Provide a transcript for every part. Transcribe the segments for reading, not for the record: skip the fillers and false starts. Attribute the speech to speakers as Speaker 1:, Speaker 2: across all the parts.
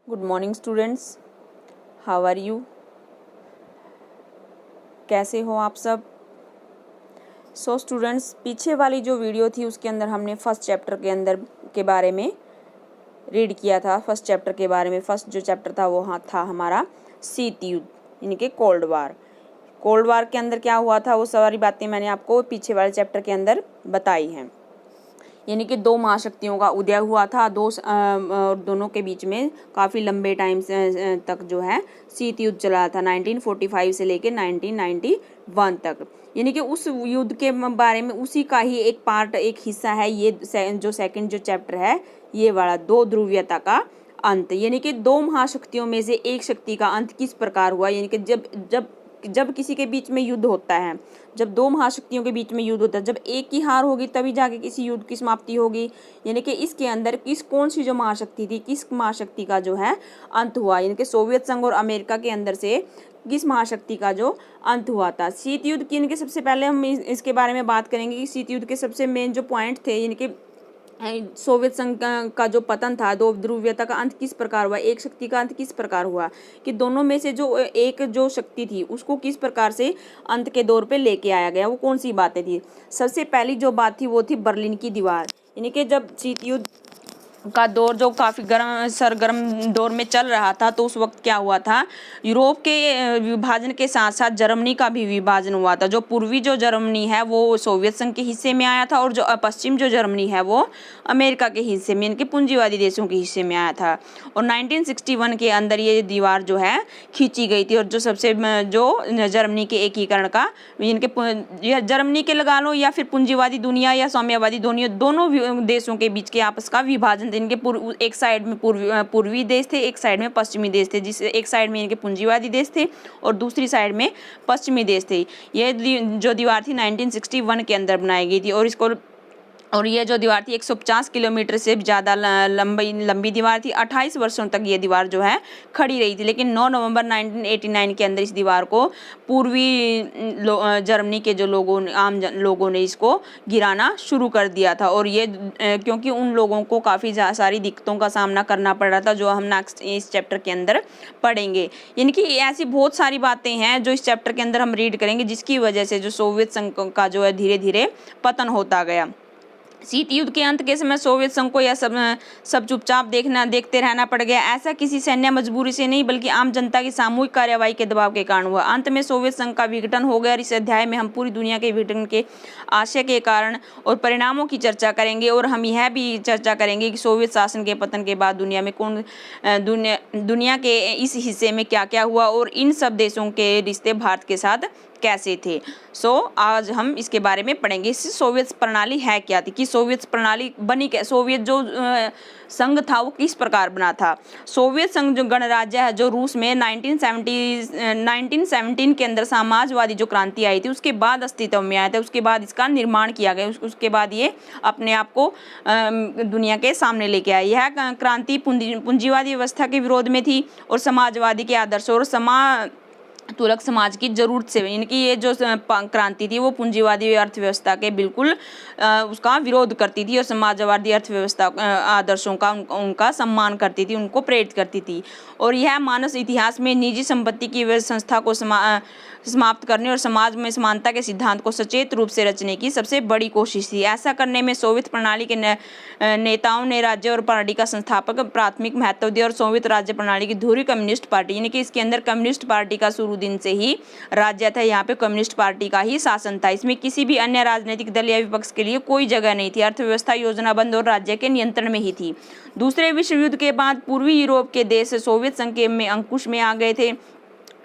Speaker 1: Good morning students, how are you? कैसे हो आप सब? स्टूडेंट्स, पीछे वाली जो वीडियो थी उसके अंदर हमने फर्स्ट चैप्टर के अंदर के बारे में रीड किया था। फर्स्ट चैप्टर के बारे में फर्स्ट जो चैप्टर था वो था हमारा शीत युद्ध, यानी कि कोल्ड वार। कोल्ड वार के अंदर क्या हुआ था वो सारी बातें मैंने आपको पीछे वाले चैप्टर के अंदर बताई हैं। यानी कि दो महाशक्तियों का उदय हुआ था, दोनों के बीच में काफ़ी लंबे टाइम से तक जो है शीत युद्ध चला था, 1945 से लेकर 1991 तक। यानी कि उस युद्ध के बारे में उसी का ही एक पार्ट, एक हिस्सा है ये जो सेकंड जो चैप्टर है, ये वाला दो ध्रुवीयता का अंत। यानी कि दो महाशक्तियों में से एक शक्ति का अंत किस प्रकार हुआ। यानी कि जब किसी के बीच में युद्ध होता है, जब दो महाशक्तियों के बीच में युद्ध होता है, जब एक की हार होगी तभी जाके किसी युद्ध की समाप्ति होगी। यानी कि इसके अंदर कौन सी जो महाशक्ति थी, किस महाशक्ति का जो है अंत हुआ। यानी कि सोवियत संघ और अमेरिका के अंदर से किस महाशक्ति का जो अंत हुआ था। शीत युद्ध की, इनके सबसे पहले हम इसके बारे में बात करेंगे कि शीत युद्ध के सबसे मेन जो पॉइंट थे, यानी कि सोवियत संघ का जो पतन था, दो ध्रुवीयता का अंत किस प्रकार हुआ, एक शक्ति का अंत किस प्रकार हुआ, कि दोनों में से जो एक जो शक्ति थी उसको किस प्रकार से अंत के दौर पे लेके आया गया, वो कौन सी बातें थी। सबसे पहली जो बात थी वो थी बर्लिन की दीवार। यानी कि जब शीत युद्ध का दौर जो काफ़ी सरगर्म दौर में चल रहा था, तो उस वक्त क्या हुआ था, यूरोप के विभाजन के साथ साथ जर्मनी का भी विभाजन हुआ था। जो पूर्वी जो जर्मनी है वो सोवियत संघ के हिस्से में आया था, और जो पश्चिम जो जर्मनी है वो अमेरिका के हिस्से में, इनके पूंजीवादी देशों के हिस्से में आया था। और 1961 के अंदर ये दीवार जो है खींची गई थी, और जो सबसे जो जर्मनी के एकीकरण का, इनके जर्मनी के लगा लो या फिर पूंजीवादी दुनिया या साम्यवादी दुनिया, दोनों देशों के बीच के आपस का विभाजन, इनके एक साइड में पूर्वी देश थे, एक साइड में पश्चिमी देश थे, जिससे एक साइड में इनके पूंजीवादी देश थे और दूसरी साइड में पश्चिमी देश थे। ये जो दीवार थी 1961 के अंदर बनाई गई थी, और ये जो दीवार थी 150 किलोमीटर से भी ज़्यादा लंबी दीवार थी। 28 वर्षों तक ये दीवार जो है खड़ी रही थी, लेकिन 9 नवंबर 1989 के अंदर इस दीवार को पूर्वी जर्मनी के जो आम लोगों ने इसको गिराना शुरू कर दिया था। और ये क्योंकि उन लोगों को काफ़ी सारी दिक्कतों का सामना करना पड़ रहा था, जो हम नेक्स्ट इस चैप्टर के अंदर पढ़ेंगे। यानी कि ऐसी बहुत सारी बातें हैं जो इस चैप्टर के अंदर हम रीड करेंगे, जिसकी वजह से जो सोवियत संघ का जो है धीरे धीरे पतन होता गया। शीत युद्ध के अंत के समय सोवियत संघ को यह सब चुपचाप देखते रहना पड़ गया। ऐसा किसी सैन्य मजबूरी से नहीं, बल्कि आम जनता की सामूहिक कार्रवाई के दबाव के कारण हुआ। अंत में सोवियत संघ का विघटन हो गया। इस अध्याय में हम पूरी दुनिया के विघटन के आशय के कारण और परिणामों की चर्चा करेंगे, और हम यह भी चर्चा करेंगे कि सोवियत शासन के पतन के बाद दुनिया में दुनिया के इस हिस्से में क्या क्या हुआ, और इन सब देशों के रिश्ते भारत के साथ कैसे थे। आज हम इसके बारे में पढ़ेंगे। सोवियत प्रणाली है क्या थी, कि सोवियत प्रणाली बनी क्या, सोवियत जो संघ था वो किस प्रकार बना था। सोवियत संघ जो गणराज्य है, जो रूस में 1917 के अंदर समाजवादी जो क्रांति आई थी उसके बाद अस्तित्व में आया था। उसके बाद इसका निर्माण किया गया, उसके बाद ये अपने आप को दुनिया के सामने लेके आया। यह क्रांति पूंजीवादी व्यवस्था के विरोध में थी, और समाजवादी के आदर्शों और तुलक समाज की जरूरत से, इनकी ये जो क्रांति थी वो पूंजीवादी अर्थव्यवस्था के बिल्कुल उसका विरोध करती थी, और समाजवादी अर्थव्यवस्था आदर्शों का उनका सम्मान करती थी, उनको प्रेरित करती थी। और यह मानव इतिहास में निजी संपत्ति की संस्था को समाप्त करने और समाज में समानता के सिद्धांत को सचेत रूप से रचने की सबसे बड़ी कोशिश थी। ऐसा करने में सोवियत प्रणाली के नेताओं ने राज्य और पार्टी का संस्थापक प्राथमिक महत्व दिया, और सोवियत राज्य प्रणाली की धुरी कम्युनिस्ट पार्टी, यानी कि इसके अंदर कम्युनिस्ट पार्टी का शुरू दिन से ही राज्य था, यहाँ पे कम्युनिस्ट पार्टी का ही शासन था। इसमें किसी भी अन्य राजनीतिक दल या विपक्ष के लिए कोई जगह नहीं थी। अर्थव्यवस्था योजनाबद्ध और राज्य के नियंत्रण में ही थी। दूसरे विश्व युद्ध के बाद पूर्वी यूरोप के देश सोवियत संघ में अंकुश में आ गए थे,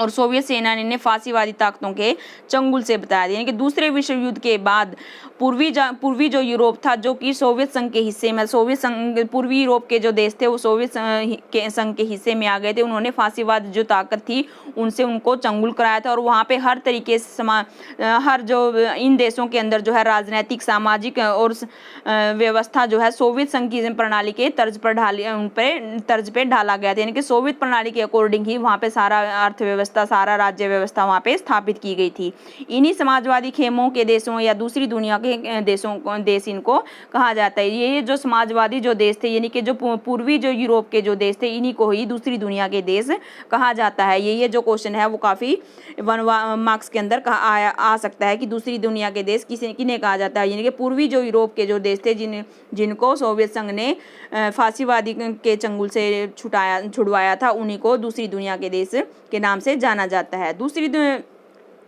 Speaker 1: और सोवियत सेनानी ने फांसीवादी ताकतों के चंगुल से बता दिया। कि दूसरे विश्व युद्ध के बाद पूर्वी जो यूरोप था, जो कि सोवियत संघ के हिस्से में, सोवियत संघ पूर्वी यूरोप के जो देश थे वो सोवियत संघ के हिस्से में आ गए थे। उन्होंने फांसीवाद जो ताकत थी उनसे उनको चंगुल कराया था, और वहाँ पे हर तरीके से हर जो इन देशों के अंदर जो है राजनीतिक, सामाजिक और व्यवस्था जो है सोवियत संघ की प्रणाली के तर्ज पर ढाला गया था। यानी कि सोवियत प्रणाली के अकॉर्डिंग ही वहाँ पे सारा अर्थव्यवस्था व्यवस्था, सारा राज्य व्यवस्था वहाँ पे स्थापित की गई थी। इन्हीं समाजवादी खेमों के देशों या दूसरी दुनिया के देश इनको कहा जाता है। ये जो समाजवादी जो देश थे, यानी कि जो पूर्वी जो यूरोप के जो देश थे, इन्हीं को ही दूसरी दुनिया के देश कहा जाता है। ये जो क्वेश्चन है वो काफ़ी 1 मार्क्स के अंदर आ सकता है कि दूसरी दुनिया के देश किन्हें कहा जाता है। यानी कि पूर्वी जो यूरोप के जो देश थे जिनको सोवियत संघ ने फांसीवादी के चंगुल से छुड़वाया था, उन्हीं को दूसरी दुनिया के देश के नाम से जाना जाता है।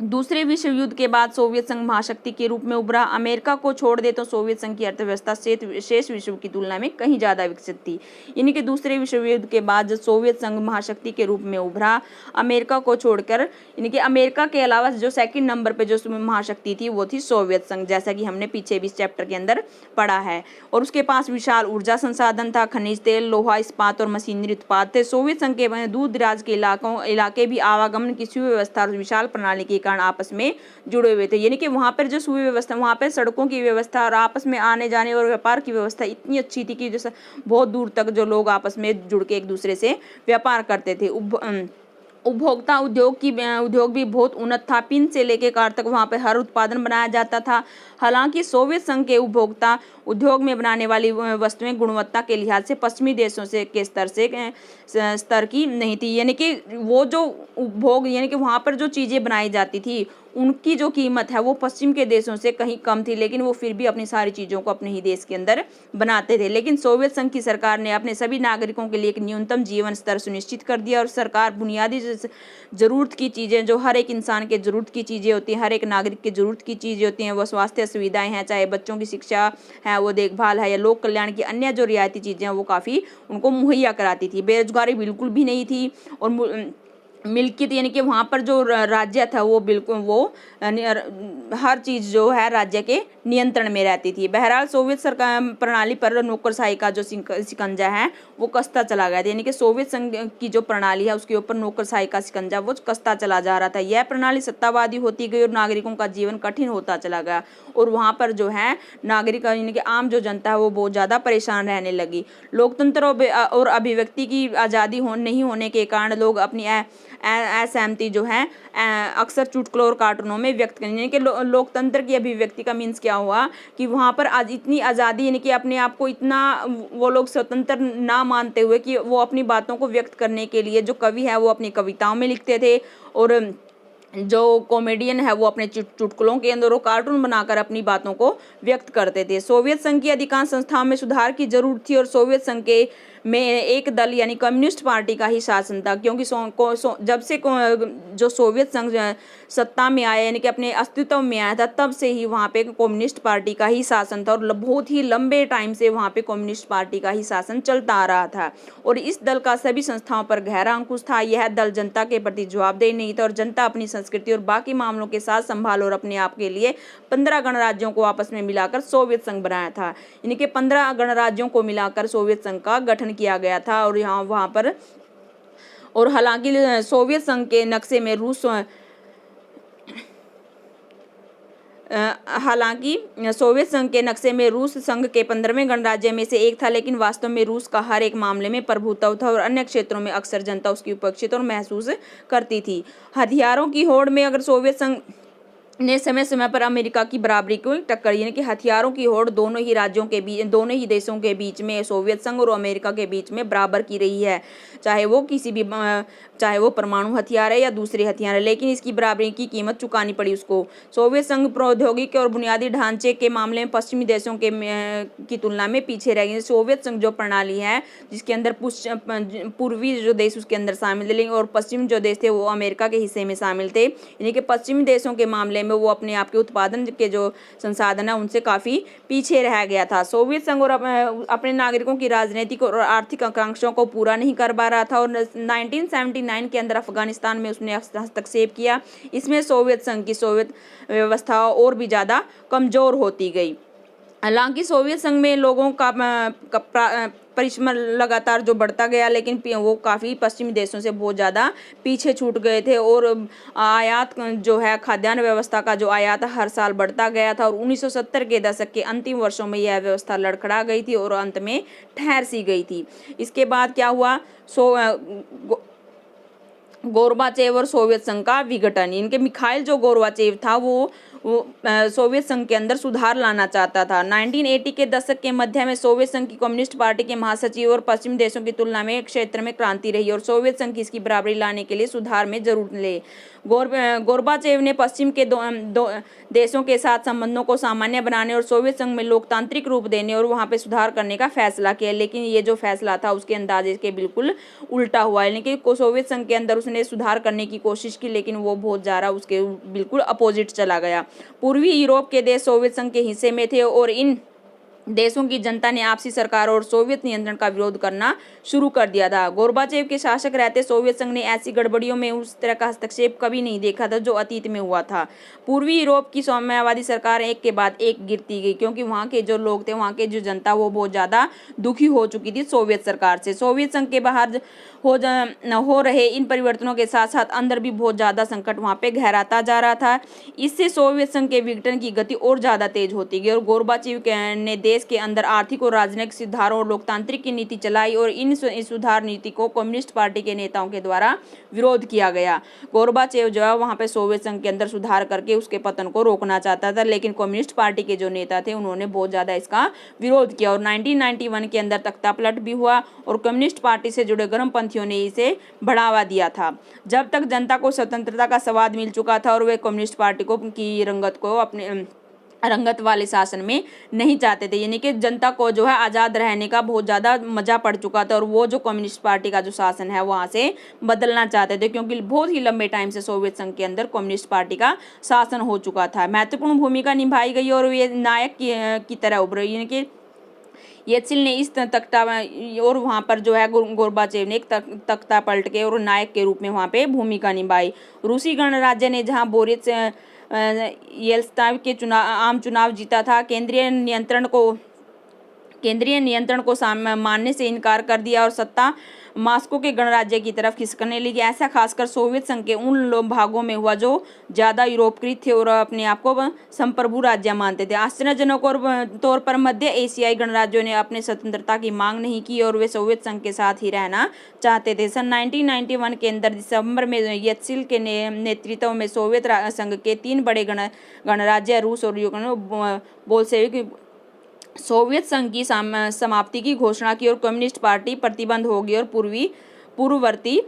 Speaker 1: दूसरे विश्व युद्ध के बाद सोवियत संघ महाशक्ति के रूप में उभरा। अमेरिका को छोड़ दे तो सोवियत संघ की अर्थव्यवस्था शेष विश्व की तुलना में कहीं ज़्यादा विकसित थी। यानी कि दूसरे विश्व युद्ध के बाद जब सोवियत संघ महाशक्ति के रूप में उभरा, अमेरिका को छोड़कर, यानी कि अमेरिका के अलावा जो सेकंड नंबर पे जो महाशक्ति थी वो थी सोवियत संघ, जैसा कि हमने पीछे भी इस चैप्टर के अंदर पढ़ा है। और उसके पास विशाल ऊर्जा संसाधन था, खनिज तेल, लोहा इस्पात और मशीनरी उत्पाद थे। सोवियत संघ के दूर दराज के इलाके भी आवागमन की सुव्यवस्था और विशाल प्रणाली के आपस में जुड़े हुए थे। यानी कि वहां पर जो सुव्यवस्था, वहां पर सड़कों की व्यवस्था और आपस में आने जाने और व्यापार की व्यवस्था इतनी अच्छी थी कि जैसे बहुत दूर तक जो लोग आपस में जुड़ के एक दूसरे से व्यापार करते थे। उपभोक्ता उद्योग भी बहुत उन्नत था। पिन से लेकर कार तक वहाँ पे हर उत्पादन बनाया जाता था। हालांकि सोवियत संघ के उपभोक्ता उद्योग में बनाने वाली वस्तुएं गुणवत्ता के लिहाज से पश्चिमी देशों से के स्तर की नहीं थी। यानी कि वो जो उपभोग, यानी कि वहाँ पर जो चीज़ें बनाई जाती थी उनकी जो कीमत है वो पश्चिम के देशों से कहीं कम थी, लेकिन वो फिर भी अपनी सारी चीज़ों को अपने ही देश के अंदर बनाते थे। लेकिन सोवियत संघ की सरकार ने अपने सभी नागरिकों के लिए एक न्यूनतम जीवन स्तर सुनिश्चित कर दिया और सरकार बुनियादी ज़रूरत की चीज़ें, जो हर एक इंसान के ज़रूरत की चीज़ें होती हैं, हर एक नागरिक की ज़रूरत की चीज़ें होती हैं, वो स्वास्थ्य सुविधाएँ हैं, चाहे बच्चों की शिक्षा है, वो देखभाल है, या लोक कल्याण की अन्य जो रियायती चीज़ें हैं वो काफ़ी उनको मुहैया कराती थी। बेरोजगारी बिल्कुल भी नहीं थी। और मिल्कियत, यानी कि वहाँ पर जो राज्य था वो बिल्कुल हर चीज़ जो है राज्य के नियंत्रण में रहती थी। बहरहाल सोवियत सरकार प्रणाली पर नौकरशाही का जो शिकंजा है वो कसता चला गया था। यानी कि सोवियत संघ की जो प्रणाली है उसके ऊपर नौकरशाही का शिकंजा वो कसता चला जा रहा था। यह प्रणाली सत्तावादी होती गई और नागरिकों का जीवन कठिन होता चला गया। और वहाँ पर जो है नागरिक, यानी कि आम जो जनता है वो बहुत ज़्यादा परेशान रहने लगी। लोकतंत्र और अभिव्यक्ति की आज़ादी नहीं होने के कारण लोग अपनी असहमति जो है अक्सर चुटकुलों और कार्टूनों में व्यक्त करने के लोकतंत्र की अभिव्यक्ति का मीन्स क्या हुआ कि वहाँ पर आज इतनी आज़ादी, यानी कि अपने आप को इतना वो लोग स्वतंत्र ना मानते हुए कि वो अपनी बातों को व्यक्त करने के लिए जो कवि है वो अपनी कविताओं में लिखते थे, और जो कॉमेडियन है वो अपने चुटकुलों के अंदर वो कार्टून बनाकर अपनी बातों को व्यक्त करते थे। सोवियत संघ की अधिकांश संस्थाओं में सुधार की जरूरत थी और सोवियत संघ के में एक दल यानी कम्युनिस्ट पार्टी का ही शासन था, क्योंकि जब से जो सोवियत संघ सत्ता में आया, यानी कि अपने अस्तित्व में आया था, तब से ही वहाँ पे कम्युनिस्ट पार्टी का ही शासन था और बहुत ही लंबे टाइम से वहाँ पे कम्युनिस्ट पार्टी का ही शासन चलता आ रहा था। और इस दल का सभी संस्थाओं पर गहरा अंकुश था। यह दल जनता के प्रति जवाबदेह नहीं था और जनता अपनी संस्कृति और बाकी मामलों के साथ संभाल और अपने आप के लिए 15 गणराज्यों को आपस में मिलाकर सोवियत संघ बनाया था। यानी कि 15 गणराज्यों को मिलाकर सोवियत संघ का गठन किया गया था। और वहाँ पर और हालांकि सोवियत संघ के नक्शे में रूस संघ के 15वें गणराज्य में से एक था, लेकिन वास्तव में रूस का हर एक मामले में प्रभुत्व था और अन्य क्षेत्रों में अक्सर जनता उसकी उपेक्षित और महसूस करती थी। हथियारों की होड़ में अगर सोवियत संघ ने समय समय पर अमेरिका की बराबरी को टक्कर, यानी कि हथियारों की होड़ दोनों ही राज्यों के बीच, दोनों ही देशों के बीच में, सोवियत संघ और अमेरिका के बीच में बराबर की रही है, चाहे वो परमाणु हथियार है या दूसरे हथियार है, लेकिन इसकी बराबरी की कीमत चुकानी पड़ी उसको। सोवियत संघ प्रौद्योगिकी और बुनियादी ढांचे के मामले में पश्चिमी देशों की तुलना में पीछे रह गई। सोवियत संघ जो प्रणाली है जिसके अंदर पूर्वी जो देश उसके अंदर शामिल थे और पश्चिमी जो देश थे वो अमेरिका के हिस्से में शामिल थे, यानी कि पश्चिमी देशों के मामले में वो अपने आप के उत्पादन के जो संसाधन है उनसे काफ़ी पीछे रह गया था। सोवियत संघ और अपने नागरिकों की राजनीतिक और आर्थिक आकांक्षाओं को पूरा नहीं कर पा रहा था और 1979 के अंदर अफगानिस्तान में उसने हस्तक्षेप किया। इसमें सोवियत संघ की सोवियत व्यवस्था और भी ज़्यादा कमज़ोर होती गई। हालांकि सोवियत संघ में लोगों का परिश्रम लगातार जो बढ़ता गया, लेकिन वो काफ़ी पश्चिमी देशों से बहुत ज़्यादा पीछे छूट गए थे और आयात जो है खाद्यान्न व्यवस्था का जो आयात हर साल बढ़ता गया था और 1970 के दशक के अंतिम वर्षों में यह व्यवस्था लड़खड़ा गई थी और अंत में ठहर सी गई थी। इसके बाद क्या हुआ, गोर्बाचेव और सोवियत संघ का विघटन। इनके मिखाइल जो गोर्बाचेव था वो सोवियत संघ के अंदर सुधार लाना चाहता था। 1980 के दशक के मध्य में सोवियत संघ की कम्युनिस्ट पार्टी के महासचिव और पश्चिम देशों की तुलना में क्षेत्र में क्रांति रही और सोवियत संघ की इसकी बराबरी लाने के लिए सुधार में जरूर ले। गोर्बाचेव ने पश्चिम के दो देशों के साथ संबंधों को सामान्य बनाने और सोवियत संघ में लोकतांत्रिक रूप देने और वहां पे सुधार करने का फैसला किया, लेकिन ये जो फैसला था उसके अंदाजे के बिल्कुल उल्टा हुआ। यानी कि सोवियत संघ के अंदर उसने सुधार करने की कोशिश की, लेकिन वो बहुत ज़्यादा उसके बिल्कुल अपोजिट चला गया। पूर्वी यूरोप के देश सोवियत संघ के हिस्से में थे और इन देशों की जनता ने आपसी सरकारों और सोवियत नियंत्रण का विरोध करना शुरू कर दिया था। गोर्बाचेव के शासक रहते सोवियत संघ ने ऐसी गड़बड़ियों में उस तरह का हस्तक्षेप कभी नहीं देखा था जो अतीत में हुआ था। पूर्वी यूरोप की साम्यवादी सरकार एक के बाद एक गिरती गई, क्योंकि वहाँ के जो लोग थे, वहाँ के जो जनता, वो बहुत ज़्यादा दुखी हो चुकी थी सोवियत सरकार से। सोवियत संघ के बाहर हो रहे इन परिवर्तनों के साथ साथ अंदर भी बहुत ज़्यादा संकट वहाँ पे गहराता जा रहा था। इससे सोवियत संघ के विघटन की गति और ज़्यादा तेज होती गई और गोर्बाचेव ने देश के अंदर आर्थिक और राजनीतिक सुधारों और लोकतांत्रिक की नीति चलाई और इन सुधार नीति को कम्युनिस्ट पार्टी के नेताओं के द्वारा विरोध किया गया। गोर्बाचेव जो है वहाँ पे सोवियत संघ के अंदर सुधार करके उसके पतन को रोकना चाहता था, लेकिन कम्युनिस्ट पार्टी के जो नेता थे उन्होंने बहुत ज़्यादा इसका विरोध किया और 1991 के अंदर तख्तापलट भी हुआ और कम्युनिस्ट पार्टी से जुड़े गर्मपंथियों ने इसे बढ़ावा दिया था। जब तक जनता को स्वतंत्रता का स्वाद मिल चुका था और वे कम्युनिस्ट पार्टी की रंगत को अपने रंगत वाले शासन में नहीं चाहते थे, यानी कि जनता को जो है आज़ाद रहने का बहुत ज़्यादा मज़ा पड़ चुका था और वो जो कम्युनिस्ट पार्टी का जो शासन है वहाँ से बदलना चाहते थे, क्योंकि बहुत ही लंबे टाइम से सोवियत संघ के अंदर कम्युनिस्ट पार्टी का शासन हो चुका था। महत्वपूर्ण भूमिका निभाई गई और ये नायक की तरह उभरे, यानी कि येल्त्सिन ने इस तख्ता और वहाँ पर जो है गोर्बाचेव ने एक तख्ता पलट के और नायक के रूप में वहाँ पे भूमिका निभाई। रूसी गणराज्य ने जहाँ बोरिस येल्त्सिन के आम चुनाव जीता था, केंद्रीय नियंत्रण को मानने से इनकार कर दिया और सत्ता मास्को के गणराज्य की तरफ खिसकने लगी। ऐसा खासकर सोवियत संघ के उन भागों में हुआ जो ज़्यादा यूरोपकृत थे और अपने आप को संप्रभु राज्य मानते थे। आश्चर्यजनक तौर पर मध्य एशियाई गणराज्यों ने अपने स्वतंत्रता की मांग नहीं की और वे सोवियत संघ के साथ ही रहना चाहते थे। सन 1991 के अंदर दिसंबर में येल्त्सिन के नेतृत्व में सोवियत संघ के 3 बड़े गणराज्य रूस और यूक्रेन बोल्शेविक सोवियत संघ की समाप्ति की घोषणा की और कम्युनिस्ट पार्टी प्रतिबंध हो गई और पूर्ववर्ती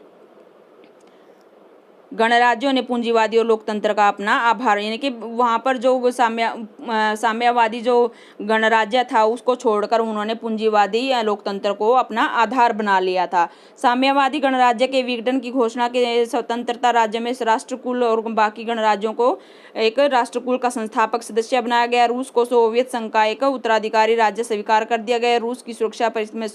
Speaker 1: गणराज्यों ने पूंजीवादी और लोकतंत्र का अपना आभार, यानी कि वहाँ पर जो साम्यवादी जो गणराज्य था उसको छोड़कर उन्होंने पूंजीवादी या लोकतंत्र को अपना आधार बना लिया था। साम्यवादी गणराज्य के विघटन की घोषणा के स्वतंत्रता राज्य में राष्ट्रकुल और बाकी गणराज्यों को एक राष्ट्रकुल का संस्थापक सदस्य बनाया गया। रूस को सोवियत संघ का एक उत्तराधिकारी राज्य स्वीकार कर दिया गया। रूस की सुरक्षा परिषद में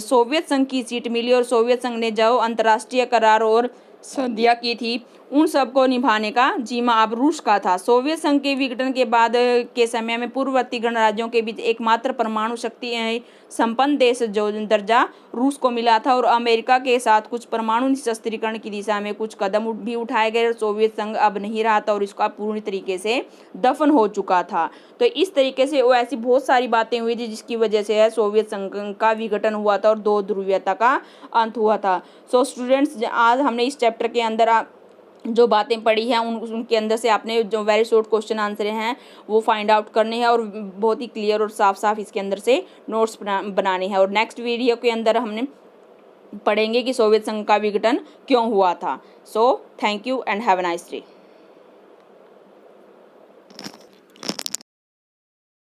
Speaker 1: सोवियत संघ की सीट मिली और सोवियत संघ ने जो अंतर्राष्ट्रीय करार और संधियां की थी उन सब को निभाने का जिम्मा अब रूस का था। सोवियत संघ के विघटन के बाद के समय में पूर्ववर्ती गणराज्यों के बीच एकमात्र परमाणु शक्ति संपन्न देश जो दर्जा रूस को मिला था और अमेरिका के साथ कुछ परमाणु निशस्त्रीकरण की दिशा में कुछ कदम भी उठाए गए। सोवियत संघ अब नहीं रहा था और इसका पूरी तरीके से दफन हो चुका था। तो इस तरीके से वो ऐसी बहुत सारी बातें हुई थी जिसकी वजह से सोवियत संघ का विघटन हुआ था और 2 ध्रुवीयता का अंत हुआ था। सो स्टूडेंट्स, आज हमने इस चैप्टर के अंदर जो बातें पढ़ी हैं उनके अंदर से आपने जो वेरी शॉर्ट क्वेश्चन आंसर हैं वो फाइंड आउट करने हैं और बहुत ही क्लियर और साफ साफ इसके अंदर से नोट्स बनाने हैं। और नेक्स्ट वीडियो के अंदर हमने पढ़ेंगे कि सोवियत संघ का विघटन क्यों हुआ था। So thank you and have a nice day.